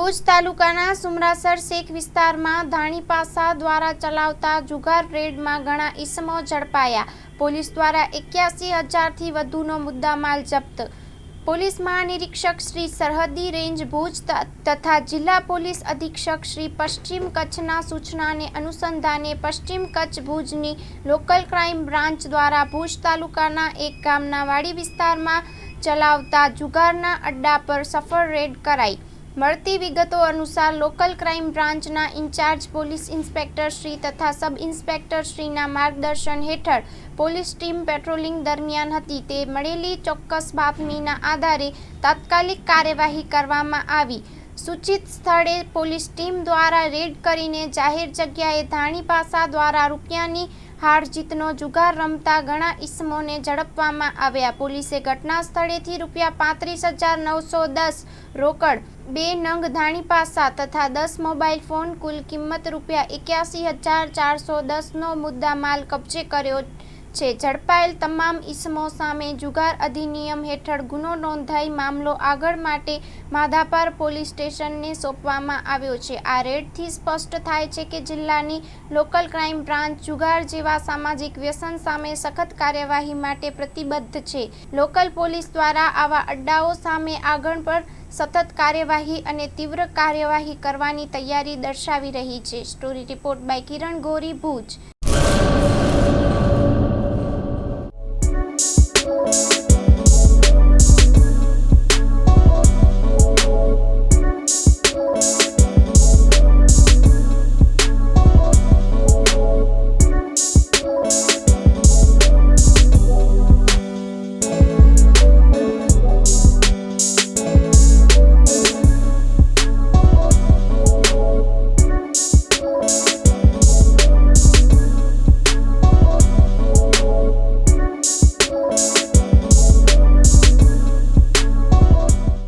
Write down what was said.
ભુજ તાલુકાના સુમરાસર શેખ વિસ્તારમાં ધાણીપાસા દ્વારા ચલાવતા જુગાર રેડમાં ઘણા ઈસમો ઝડપાયા। પોલીસ દ્વારા 81,000થી વધુનો મુદ્દામાલ જપ્ત। પોલીસ મહાનિરીક્ષક શ્રી સરહદી રેન્જ ભુજ તથા જિલ્લા પોલીસ અધિક્ષક શ્રી પશ્ચિમ કચ્છના સૂચનાને અનુસંધાને પશ્ચિમ કચ્છ ભુજની લોકલ ક્રાઇમ બ્રાન્ચ દ્વારા ભુજ તાલુકાના એક ગામના વાડી વિસ્તારમાં ચલાવતા જુગારના અડ્ડા પર સફળ રેડ કરાઈ। મળતી વિગતો અનુસાર લોકલ ક્રાઇમ બ્રાન્ચના ઇન્ચાર્જ પોલીસ ઇન્સ્પેક્ટર શ્રી તથા સબ ઇન્સ્પેક્ટર શ્રીના માર્ગદર્શન હેઠળ પોલીસ ટીમ પેટ્રોલિંગ દરમિયાન હતી તે મળેલી ચોક્કસ બાતમીના આધારે તાત્કાલિક કાર્યવાહી કરવામાં આવી। સૂચિત સ્થળે પોલીસ ટીમ દ્વારા રેડ કરીને જાહેર જગ્યાએ ધાણીપાસા દ્વારા રૂપિયાની હાર જીતનો જુગાર રમતા ઘણા ઈસમોને ઝડપવામાં આવ્યા। પોલીસે ઘટના સ્થળેથી ₹35,910 રોકડ, 2 નંગ ધાણીપાસા તથા 10 મોબાઈલ ફોન કુલ કિંમત ₹81,410નો મુદ્દામાલ કબજે કર્યો છે। ઝડપાયેલ તમામ ઈસમો સામે જુગાર અધિનિયમ હેઠળ ગુનો નોંધાઈ મામલો આગળ માટે માધાપર પોલીસ સ્ટેશનને સોંપવામાં આવ્યો છે। આ રેડથી સ્પષ્ટ થાય છે કે જિલ્લાની લોકલ ક્રાઇમ બ્રાન્ચ જુગાર જેવા સામાજિક વ્યસન સામે સખત કાર્યવાહી માટે પ્રતિબદ્ધ છે। લોકલ પોલીસ દ્વારા આવા અડ્ડાઓ સામે આગળ પર સતત કાર્યવાહી અને તીવ્ર કાર્યવાહી કરવાની તૈયારી દર્શાવી રહી છે। Story report by Kiran Gori, Bhuj.